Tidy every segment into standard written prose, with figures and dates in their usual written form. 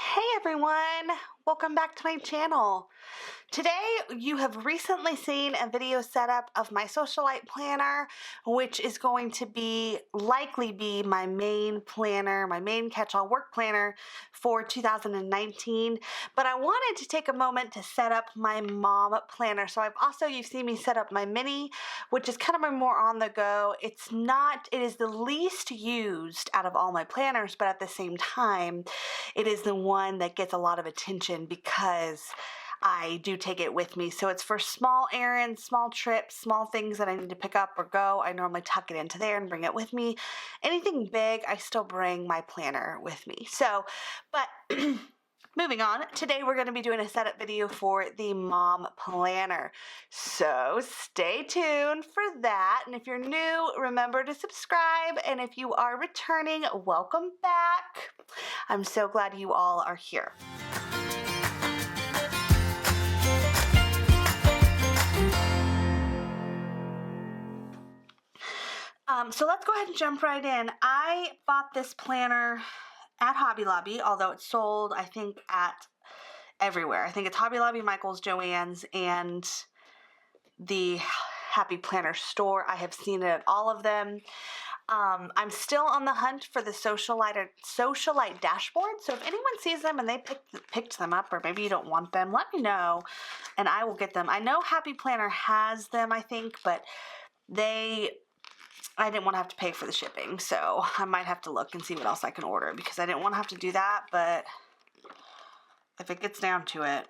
Hey everyone, welcome back to my channel. Today you have recently seen a video setup of my socialite planner, which is going to likely be my main planner, my main catch-all work planner for 2019. But I wanted to take a moment to set up my mom planner. So you've seen me set up my mini, which is kind of my more on the go. It is the least used out of all my planners, but at the same time, it is the one that gets a lot of attention because I do take it with me. So it's for small errands, small trips, small things that I need to pick up or go. I normally tuck it into there and bring it with me. Anything big, I still bring my planner with me. But moving on, today we're going to be doing a setup video for the mom planner. So stay tuned for that. And if you're new, remember to subscribe. And if you are returning, welcome back. I'm so glad you all are here. So let's go ahead and jump right in. I bought this planner at Hobby Lobby, although it's sold, I think, at everywhere. I think it's Hobby Lobby, Michael's, Joann's, and the Happy Planner store. I have seen it at all of them. I'm still on the hunt for the socialite dashboard. So if anyone sees them and they picked them up, or maybe you don't want them, let me know and I will get them. I know Happy Planner has them, I think, but I didn't want to have to pay for the shipping, so I might have to look and see what else I can order because I didn't want to have to do that, but if it gets down to it.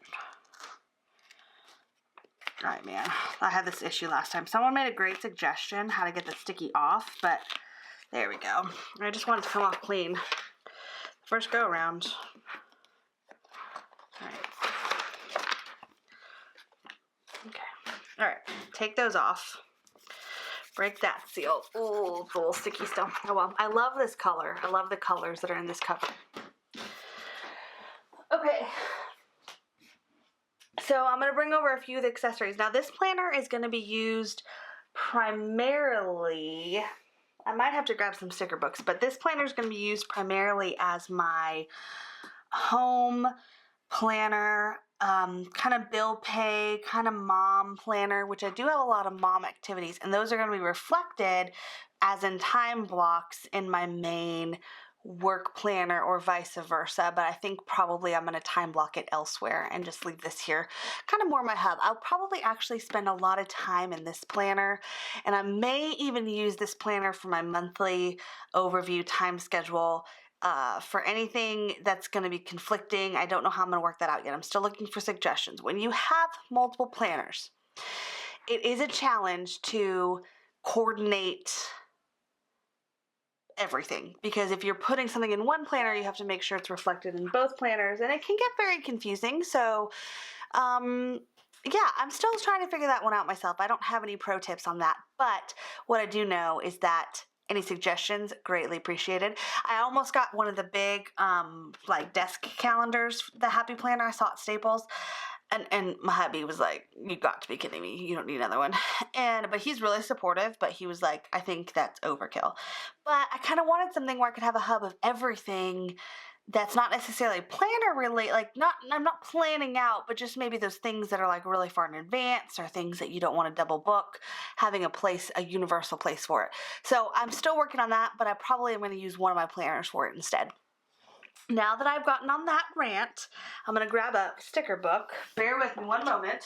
Alright, man. I had this issue last time. Someone made a great suggestion how to get the sticky off, but there we go. I just want it to come off clean. First go around. Alright. Okay. Alright. Take those off. Break that seal. Oh, the little sticky stuff. Oh well. I love this color. I love the colors that are in this cover. Okay. So I'm going to bring over a few of the accessories. Now this planner is going to be used primarily, I might have to grab some sticker books, but this planner is going to be used primarily as my home planner, kind of bill pay, kind of mom planner, which I do have a lot of mom activities, and those are going to be reflected as in time blocks in my main work planner or vice versa, but I think probably I'm going to time block it elsewhere and just leave this here kind of more my hub. I'll probably actually spend a lot of time in this planner, and I may even use this planner for my monthly overview time schedule for anything that's going to be conflicting. I don't know how I'm going to work that out yet. I'm still looking for suggestions. When you have multiple planners, it is a challenge to coordinate everything, because if you're putting something in one planner, you have to make sure it's reflected in both planners, and it can get very confusing. So yeah, I'm still trying to figure that one out myself. I don't have any pro tips on that, but what I do know is that any suggestions, greatly appreciated. I almost got one of the big like desk calendars, the Happy Planner I saw at Staples. And my hubby was like, you got to be kidding me. You don't need another one. But he's really supportive, but he was like, I think that's overkill. But I kind of wanted something where I could have a hub of everything that's not necessarily planner related, like I'm not planning out, but just maybe those things that are like really far in advance or things that you don't want to double book, having a universal place for it. So I'm still working on that, but I probably am going to use one of my planners for it instead. Now that I've gotten on that rant, I'm going to grab a sticker book. Bear with me one moment.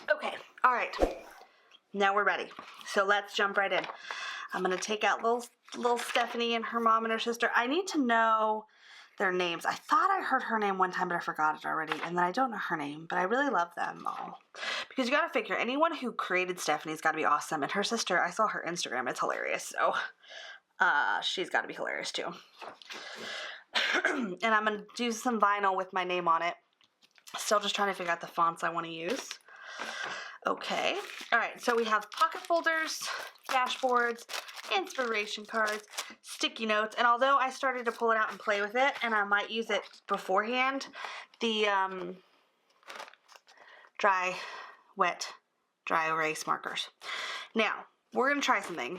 Okay, all right. Now we're ready. So let's jump right in. I'm going to take out little Stephanie and her mom and her sister. I need to know their names. I thought I heard her name one time, but I forgot it already. And then I don't know her name, but I really love them all. Because you got to figure, anyone who created Stephanie's got to be awesome. And her sister, I saw her Instagram. It's hilarious. So she's got to be hilarious too. And I'm going to do some vinyl with my name on it. Still just trying to figure out the fonts I want to use. Okay. All right. So we have pocket folders, dashboards, inspiration cards, sticky notes, and although I started to pull it out and play with it, and I might use it beforehand, the dry, wet, dry erase markers. Now, we're going to try something.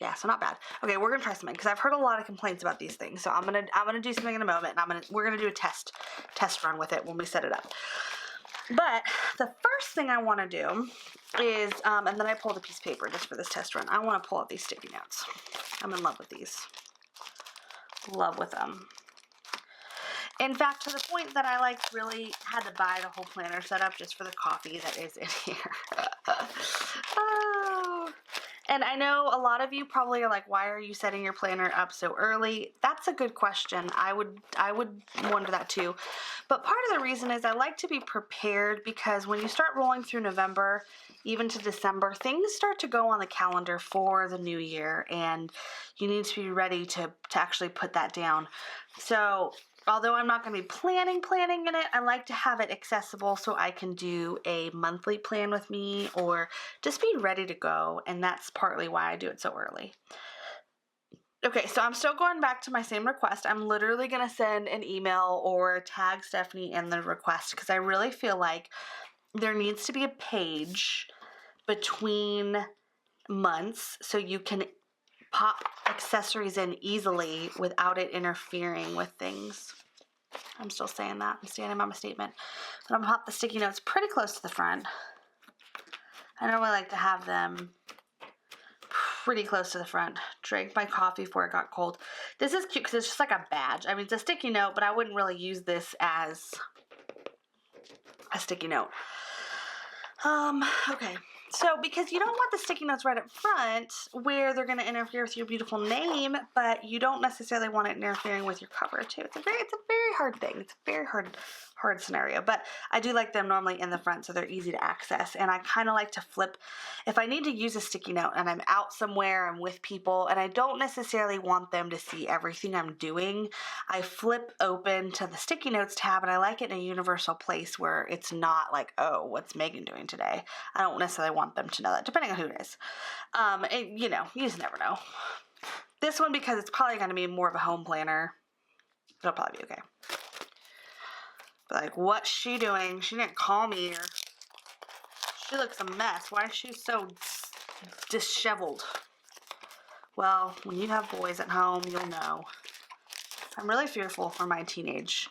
Yeah, so not bad. Okay, we're gonna try something because I've heard a lot of complaints about these things. So I'm gonna do something in a moment, and we're gonna do a test run with it when we set it up. But the first thing I want to do is, and then I pulled a piece of paper just for this test run. I want to pull out these sticky notes. I'm in love with these. Love with them. In fact, to the point that I really had to buy the whole planner setup just for the coffee that is in here. Oh. And I know a lot of you probably are like, why are you setting your planner up so early? That's a good question. I would wonder that too. But part of the reason is I like to be prepared because when you start rolling through November, even to December, things start to go on the calendar for the new year, and you need to be ready to actually put that down. So although I'm not going to be planning in it, I like to have it accessible so I can do a monthly plan with me or just be ready to go, and that's partly why I do it so early. Okay, so I'm still going back to my same request. I'm literally going to send an email or tag Stephanie in the request because I really feel like there needs to be a page between months so you can pop accessories in easily without it interfering with things. I'm still saying that. I'm standing by my statement. But I'm going to pop the sticky notes pretty close to the front. I normally like to have them pretty close to the front. Drank my coffee before it got cold. This is cute because it's just like a badge. I mean, it's a sticky note, but I wouldn't really use this as a sticky note. Okay. So, because you don't want the sticky notes right up front where they're going to interfere with your beautiful name, but you don't necessarily want it interfering with your cover too. It's a very hard thing. It's a very hard scenario, but I do like them normally in the front so they're easy to access, and I kind of like to flip. If I need to use a sticky note and I'm out somewhere, I'm with people, and I don't necessarily want them to see everything I'm doing, I flip open to the sticky notes tab, and I like it in a universal place where it's not like, oh, what's Megan doing today? I don't necessarily want them to know that, depending on who it is. You just never know. This one, because it's probably going to be more of a home planner, it'll probably be okay. But like, what's she doing? She didn't call me, or she looks a mess. Why is she so disheveled? Well, when you have boys at home, you'll know. I'm really fearful for my teenage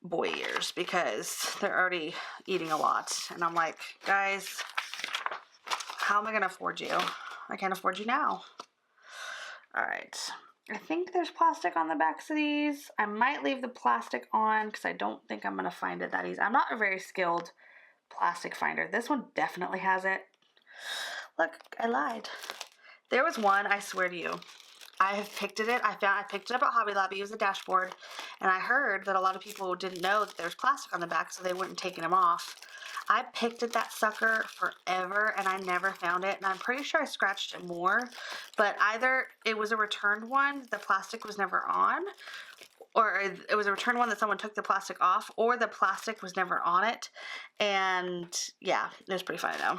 boy years because they're already eating a lot. And I'm like, guys, how am I going to afford you? I can't afford you now. All right. I think there's plastic on the backs of these. I might leave the plastic on because I don't think I'm going to find it that easy. I'm not a very skilled plastic finder. This one definitely has it. Look, I lied. There was one, I swear to you. I have picked it. I picked it up at Hobby Lobby. It was a dashboard. And I heard that a lot of people didn't know that there's plastic on the back, so they weren't taking them off. I picked at that sucker forever, and I never found it. And I'm pretty sure I scratched it more. But either it was a returned one, the plastic was never on, or it was a returned one that someone took the plastic off, or the plastic was never on it. And yeah, it was pretty funny though.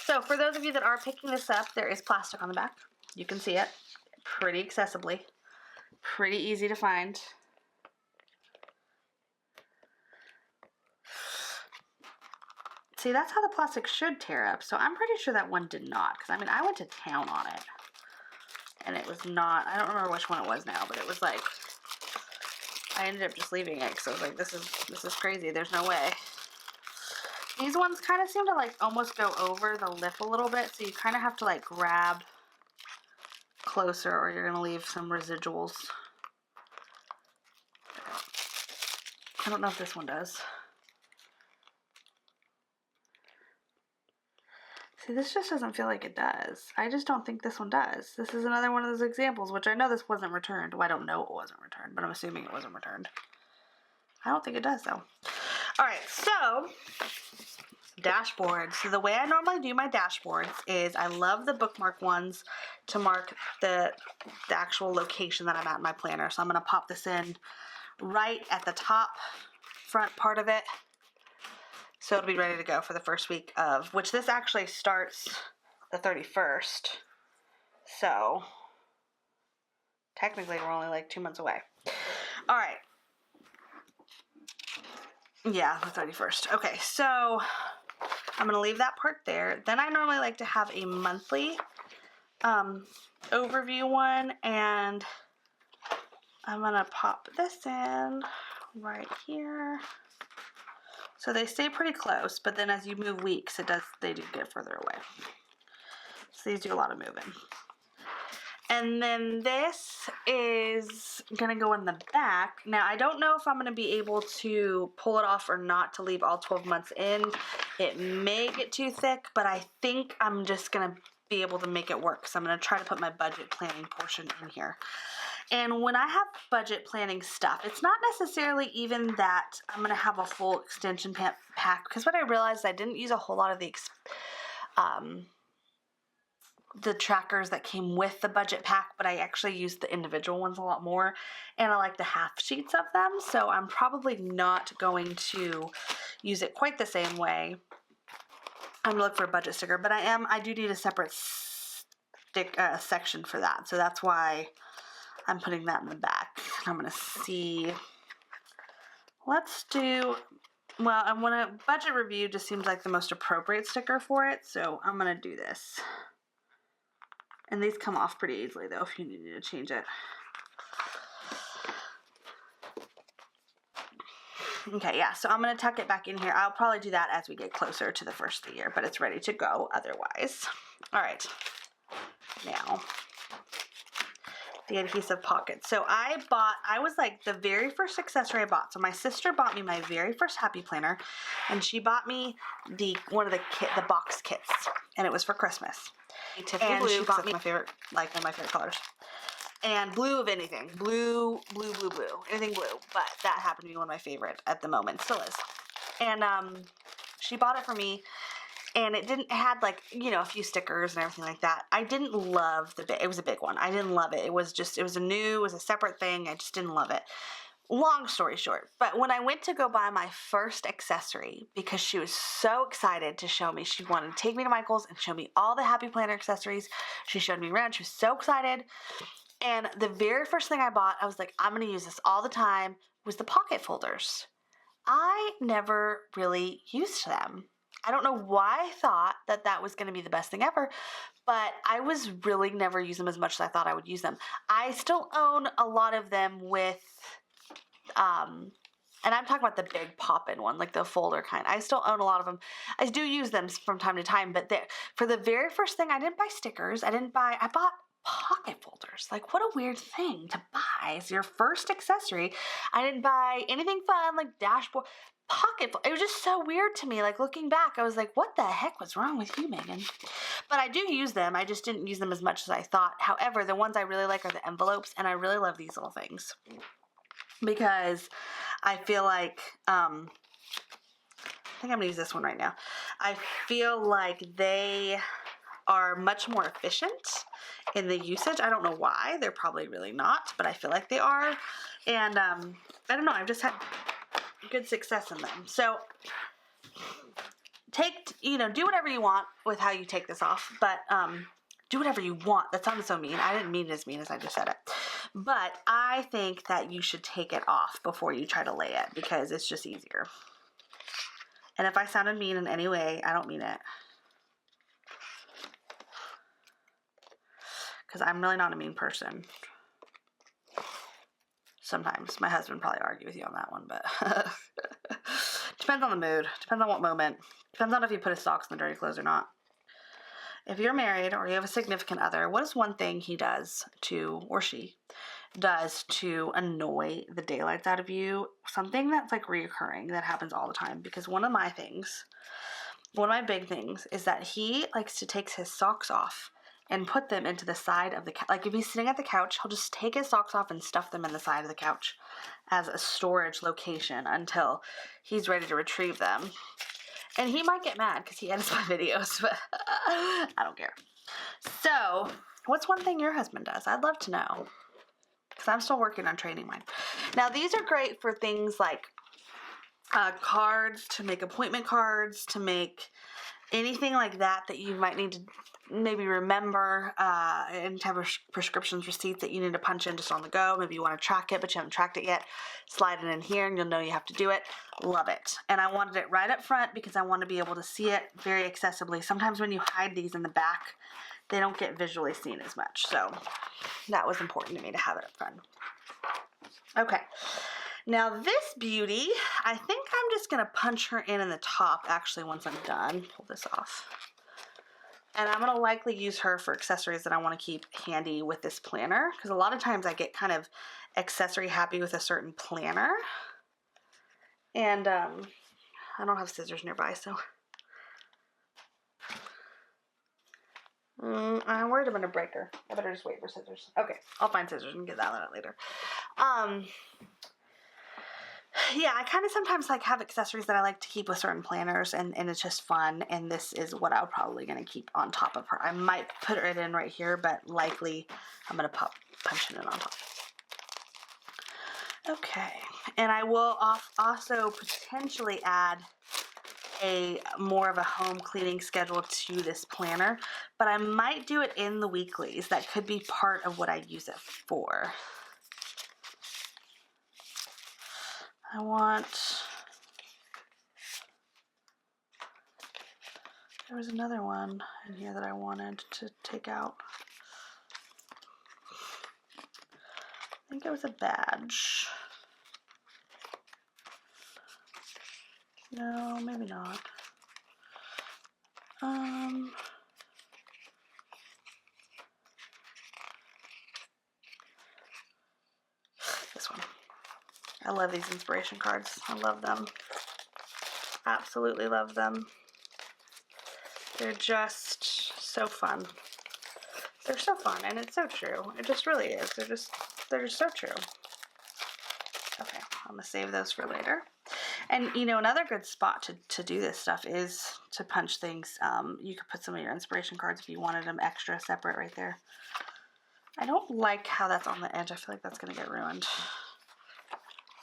So for those of you that are picking this up, there is plastic on the back. You can see it pretty accessibly. Pretty easy to find. See, that's how the plastic should tear up. So I'm pretty sure that one did not. Because, I mean, I went to town on it. And it was not, I don't remember which one it was now. But it was like, I ended up just leaving it. Because I was like, this is crazy. There's no way. These ones kind of seem to like almost go over the lip a little bit. So you kind of have to like grab closer or you're going to leave some residuals. I don't know if this one does. See, this just doesn't feel like it does. I just don't think this one does. This is another one of those examples, which I know this wasn't returned. Well, I don't know it wasn't returned, but I'm assuming it wasn't returned. I don't think it does, though. All right, so dashboards. So the way I normally do my dashboards is I love the bookmark ones to mark the actual location that I'm at in my planner. So I'm going to pop this in right at the top front part of it. So it'll be ready to go for the first week of, which this actually starts the 31st. So technically we're only like 2 months away. All right. Yeah, the 31st. Okay, so I'm going to leave that part there. Then I normally like to have a monthly overview one, and I'm going to pop this in right here. So they stay pretty close, but then as you move weeks, they do get further away. So these do a lot of moving. And then this is going to go in the back. Now, I don't know if I'm going to be able to pull it off or not to leave all 12 months in. It may get too thick, but I think I'm just going to be able to make it work. So I'm going to try to put my budget planning portion in here. And when I have budget planning stuff, it's not necessarily even that I'm going to have a full extension pack, because what I realized, I didn't use a whole lot of the trackers that came with the budget pack, but I actually used the individual ones a lot more, and I like the half sheets of them, so I'm probably not going to use it quite the same way. I'm going to look for a budget sticker, but I do need a separate section for that, so that's why I'm putting that in the back. I'm going to see, I'm going to, budget review just seems like the most appropriate sticker for it, so I'm going to do this. And these come off pretty easily, though, if you need to change it. Okay, yeah, so I'm going to tuck it back in here. I'll probably do that as we get closer to the first of the year, but it's ready to go otherwise. All right, now, the adhesive pockets. So I was like the very first accessory I bought. So my sister bought me my very first Happy Planner, and she bought me one of the box kits, and it was for Christmas. And blue, she bought me one of my favorite colors. And blue of anything. Blue. Anything blue. But that happened to be one of my favorite at the moment. Still is. And she bought it for me. And it had like, a few stickers and everything like that. I didn't love it was a big one. I didn't love it. It was a separate thing. I just didn't love it. Long story short, but when I went to go buy my first accessory, because she was so excited to show me, she wanted to take me to Michael's and show me all the Happy Planner accessories. She showed me around. She was so excited. And the very first thing I bought, I was like, I'm going to use this all the time, was the pocket folders. I never really used them. I don't know why I thought that was going to be the best thing ever, but I was really never use them as much as I thought I would use them. I still own a lot of them with... and I'm talking about the big pop-in one, like the folder kind. I still own a lot of them. I do use them from time to time, but for the very first thing, I didn't buy stickers. I bought pocket folders. Like, what a weird thing to buy as your first accessory. I didn't buy anything fun, like dashboard, it was just so weird to me. Like, looking back, I was like, what the heck was wrong with you, Megan? But I do use them. I just didn't use them as much as I thought. However, the ones I really like are the envelopes, and I really love these little things. Because I feel like, I think I'm going to use this one right now. I feel like they are much more efficient in the usage. I don't know why. They're probably really not, but I feel like they are. And I don't know. I've just had good success in them. So do whatever you want with how you take this off, but do whatever you want. That sounds so mean. I didn't mean it as mean as I just said it. But I think that you should take it off before you try to lay it, because it's just easier. And if I sounded mean in any way, I don't mean it. Because I'm really not a mean person. Sometimes. My husband probably argue with you on that one, but depends on the mood. Depends on what moment. Depends on if you put his socks in the dirty clothes or not. If you're married or you have a significant other, what is one thing he does or she does to annoy the daylights out of you? Something that's like reoccurring that happens all the time. Because one of my big things is that he likes to take his socks off and put them into the side of the couch. Like, if he's sitting at the couch, he'll just take his socks off and stuff them in the side of the couch as a storage location until he's ready to retrieve them. And he might get mad because he edits my videos, but I don't care. So, what's one thing your husband does? I'd love to know, because I'm still working on training mine. Now, these are great for things like cards, to make appointment cards, to make anything like that that you might need to maybe remember, and to have prescriptions, receipts that you need to punch in just on the go. Maybe you want to track it, but you haven't tracked it yet. Slide it in here and you'll know you have to do it. Love it. And I wanted it right up front because I want to be able to see it very accessibly. Sometimes when you hide these in the back, they don't get visually seen as much. So that was important to me to have it up front. Okay. Now this beauty, I think I'm just going to punch her in the top actually once I'm done. Pull this off. And I'm going to likely use her for accessories that I want to keep handy with this planner, because a lot of times I get kind of accessory happy with a certain planner. And I don't have scissors nearby, so I'm worried I'm going to break her. I better just wait for scissors. Okay, I'll find scissors and get that one out later. Yeah, I kind of sometimes like have accessories that I like to keep with certain planners, and it's just fun, and this is what I'm probably going to keep on top of her. I might put it in right here, but likely I'm going to punch it in on top. Okay, and I will also potentially add more of a home cleaning schedule to this planner, but I might do it in the weeklies. That could be part of what I use it for. There was another one in here that I wanted to take out. I think it was a badge. No, maybe not. This one. I love these inspiration cards. I love them. Absolutely love them. They're just so fun. They're so fun, and it's so true. It just really is. They're just so true. Okay, I'm gonna save those for later. And you know, another good spot to do this stuff is to punch things. You could put some of your inspiration cards if you wanted them extra separate right there. I don't like how that's on the edge. I feel like that's gonna get ruined.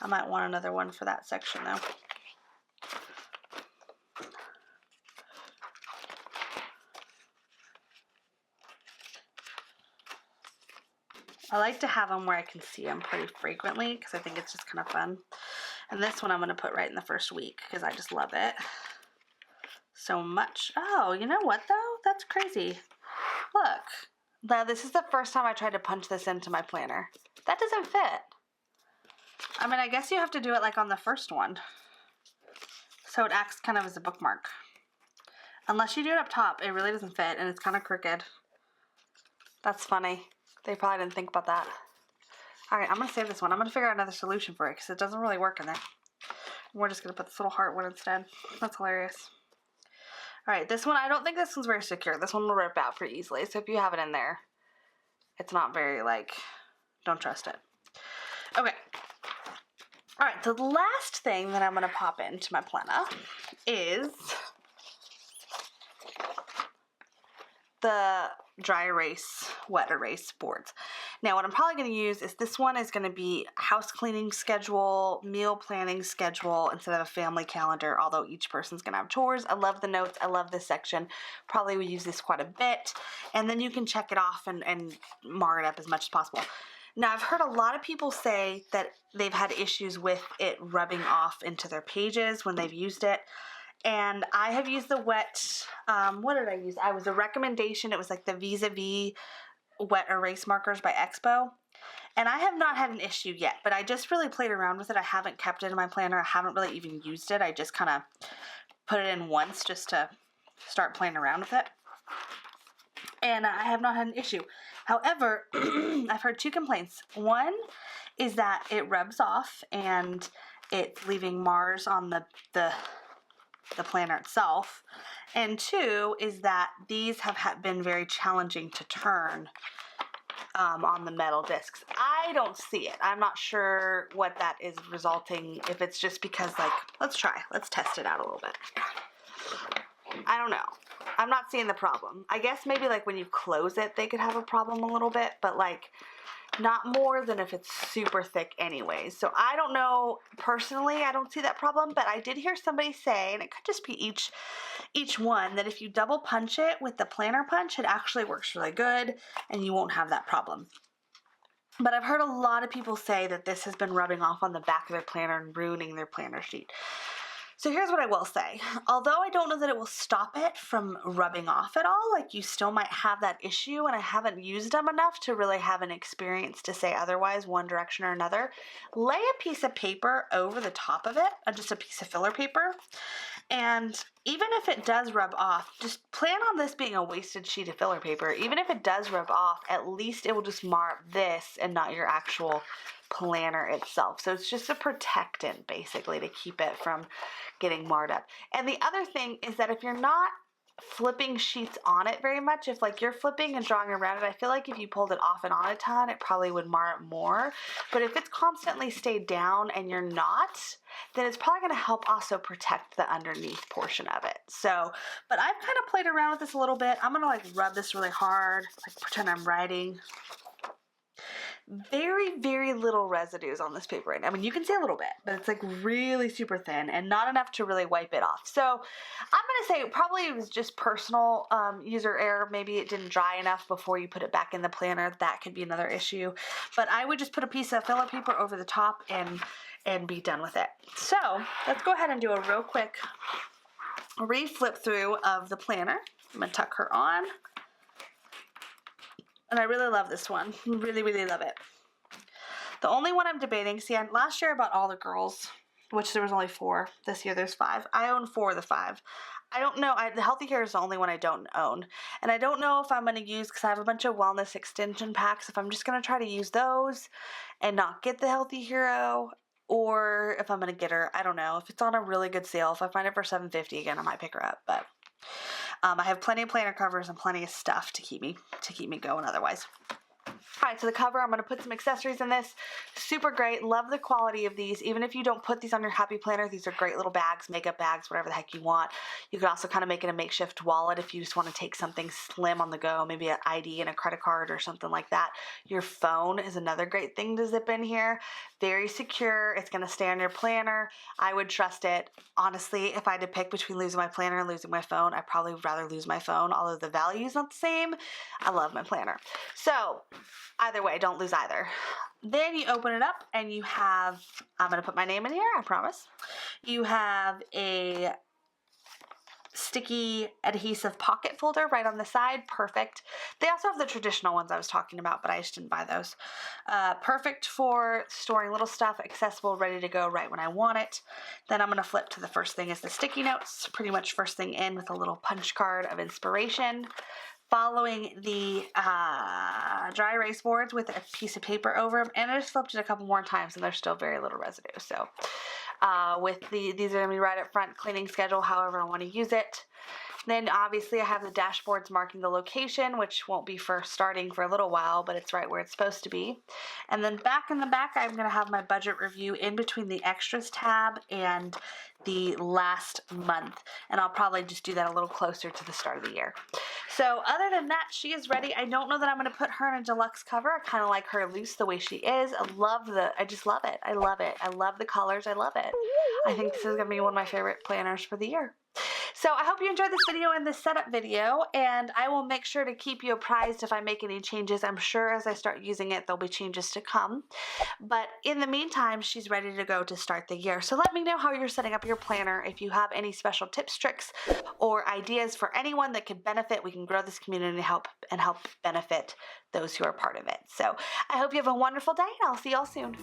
I might want another one for that section though. I like to have them where I can see them pretty frequently because I think it's just kind of fun. And this one I'm going to put right in the first week because I just love it so much. Oh, you know what though? That's crazy. Look. Now this is the first time I tried to punch this into my planner. That doesn't fit. I mean, I guess you have to do it like on the first one. So it acts kind of as a bookmark. Unless you do it up top, it really doesn't fit and it's kind of crooked. That's funny. They probably didn't think about that. Alright, I'm going to save this one. I'm going to figure out another solution for it because it doesn't really work in there. We're just going to put this little heart one instead. That's hilarious. Alright, this one, I don't think this one's very secure. This one will rip out pretty easily. So if you have it in there, it's not very, don't trust it. Okay. Alright, so the last thing that I'm going to pop into my planner is the dry erase, wet erase boards. Now what I'm probably going to use is this one is going to be house cleaning schedule, meal planning schedule instead of a family calendar, although each person's going to have chores. I love the notes. I love this section. Probably we use this quite a bit. And then you can check it off and mark it up as much as possible. Now I've heard a lot of people say that they've had issues with it rubbing off into their pages when they've used it. And I have used the wet, what did I use? I was a recommendation. It was like the Vis-a-Vis wet erase markers by Expo. And I have not had an issue yet, but I just really played around with it. I haven't kept it in my planner. I haven't really even used it. I just kind of put it in once just to start playing around with it. And I have not had an issue. However, I've heard two complaints. One is that it rubs off and it's leaving Mars on the planner itself, and two is that these have been very challenging to turn on the metal discs. I don't see it. I'm not sure what that is resulting, if it's just because let's test it out a little bit. I don't know. I'm not seeing the problem. I guess maybe when you close it they could have a problem a little bit, but not more than if it's super thick anyways. So I don't know, personally, I don't see that problem, but I did hear somebody say, and it could just be each one, that if you double punch it with the planner punch, it actually works really good and you won't have that problem. But I've heard a lot of people say that this has been rubbing off on the back of their planner and ruining their planner sheet. So here's what I will say. Although I don't know that it will stop it from rubbing off at all, like you still might have that issue, and I haven't used them enough to really have an experience to say otherwise one direction or another, lay a piece of paper over the top of it, just a piece of filler paper, and even if it does rub off, just plan on this being a wasted sheet of filler paper. Even if it does rub off, at least it will just mar this and not your actual planner itself. So it's just a protectant basically to keep it from getting marred up. And the other thing is that if you're not flipping sheets on it very much, if like you're flipping and drawing around it, I feel like if you pulled it off and on a ton, it probably would mar it more. But if it's constantly stayed down and you're not, then it's probably going to help also protect the underneath portion of it. So, but I've kind of played around with this a little bit. I'm going to like rub this really hard, like pretend I'm writing. Very, very little residues on this paper right now. I mean, you can see a little bit, but it's like really super thin and not enough to really wipe it off. So I'm going to say probably it was just personal user error. Maybe it didn't dry enough before you put it back in the planner. That could be another issue. But I would just put a piece of filler paper over the top and be done with it. So let's go ahead and do a real quick re-flip through of the planner. I'm going to tuck her on. And I really love this one. Really, really love it. The only one I'm debating, see, last year I bought all the girls, which there was only 4. This year there's 5. I own 4 of the 5. I don't know. The Healthy Hair is the only one I don't own. And I don't know if I'm going to use, because I have a bunch of wellness extension packs, if I'm just going to try to use those and not get the Healthy Hero, or if I'm going to get her. I don't know. If it's on a really good sale, if I find it for $7.50 again, I might pick her up. But I have plenty of planner covers and plenty of stuff to keep me going otherwise. All right, so the cover, I'm going to put some accessories in this. Super great. Love the quality of these. Even if you don't put these on your happy planner, these are great little bags, makeup bags, whatever the heck you want. You could also kind of make it a makeshift wallet if you just want to take something slim on the go, maybe an ID and a credit card or something like that. Your phone is another great thing to zip in here. Very secure. It's going to stay on your planner. I would trust it. Honestly, if I had to pick between losing my planner and losing my phone, I'd probably rather lose my phone, although the value is not the same. I love my planner. So either way, don't lose either. Then you open it up and you have, I'm going to put my name in here, I promise. You have a sticky adhesive pocket folder right on the side. Perfect. They also have the traditional ones I was talking about, but I just didn't buy those. Perfect for storing little stuff, accessible, ready to go right when I want it. Then I'm going to flip to the first thing is the sticky notes, pretty much first thing in with a little punch card of inspiration. Following the dry erase boards with a piece of paper over them, and I just flipped it a couple more times and there's still very little residue. So these are going to be right up front, cleaning schedule, however I want to use it. Then obviously I have the dashboards marking the location, which won't be for starting for a little while, but it's right where it's supposed to be. And then back in the back, I'm going to have my budget review in between the extras tab and the last month. And I'll probably just do that a little closer to the start of the year. So other than that, she is ready. I don't know that I'm going to put her in a deluxe cover. I kind of like her loose the way she is. I just love it. I love it. I love the colors. I love it. I think this is going to be one of my favorite planners for the year. So I hope you enjoyed this video and this setup video, and I will make sure to keep you apprised if I make any changes. I'm sure as I start using it, there'll be changes to come. But in the meantime, she's ready to go to start the year. So let me know how you're setting up your planner. If you have any special tips, tricks, or ideas for anyone that could benefit, we can grow this community and help benefit those who are part of it. So I hope you have a wonderful day, and I'll see y'all soon.